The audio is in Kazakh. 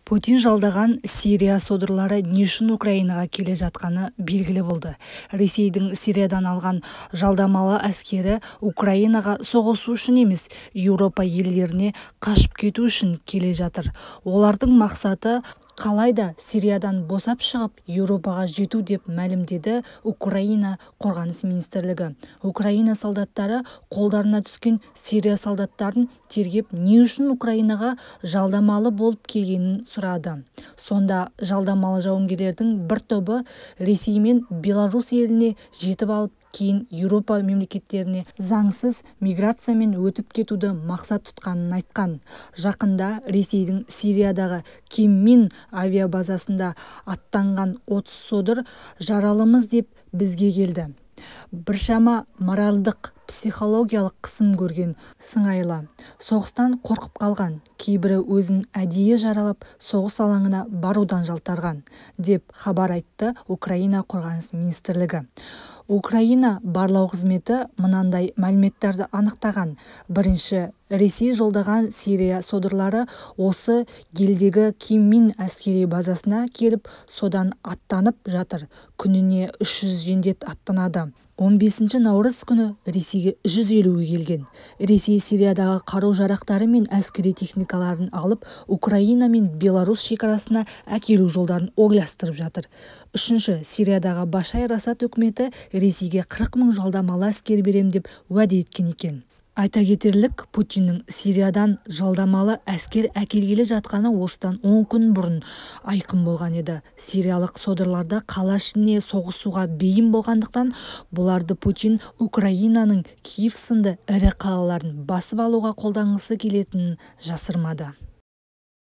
Путин жалдаған Сирия содырлары не үшін Украинаға келе жатқаны белгілі болды. Ресейдің Сириядан алған жалдамалы әскері Украинаға соғысу үшін емес, Еуропа елдеріне қашып кету үшін келе жатыр. Олардың мақсаты қалайда Сириядан босап шығып, Еуропаға жету деп мәлімдеді Украина қорғаныс министрлігі. Украина солдаттары қолдарына түскен Сирия солдаттарын тергеп, не үшін Украинаға жалдамалы болып келгенін сұрады. Сонда жалдамалы жауынгерлердің бір тобы Ресей мен Беларусь еліне жетіп алып, кейін Еуропа мемлекеттеріне заңсыз миграциямен өтіп кетуді мақсат тұтқанын айтқан. Жақында Ресейдің Сириядағы Кеммин авиабазасында аттанған 30 содыр жаралымыз деп бізге келді. Біршама моральдық, психологиялық қысым көрген сыңайлы. Соғыстан қорқып қалған, кейбірі өзін әдейі жаралап, соғыс алаңына барудан жалтарған, деп хабар айтты Украина қорғаныс министрлігі. Украина барлау қызметі мынандай мәліметтерді анықтаған. Бірінші, Ресей жолдаған Сирия содырлары осы елдегі Кеммин әскери базасына келіп, содан аттанып жатыр. Күніне 300 жендет аттанады. 15 наурыз күні Ресейге 150-ге келген. Ресей Сириядағы қару-жарақтары мен әскери техникаларын алып, Украина мен Беларусь шекарасына әкелу жолдарын ойластырып жатыр. Үшінші, Сириядағы Башар Асад үкіметі Ресейге 40 000 жалдамалы әскер берем деп уәде еткен екен. Айта кетерлік, Путиннің Сириядан жалдамалы әскер әкелгелі жатқаны осыдан 10 күн бұрын айқын болған еді. Сириялық содырларда қала ішіне соғысуға бейім болғандықтан, бұларды Путин Украинаның Киев сынды ірі қалаларын басып алуға қолданғысы келетінін жасырмады.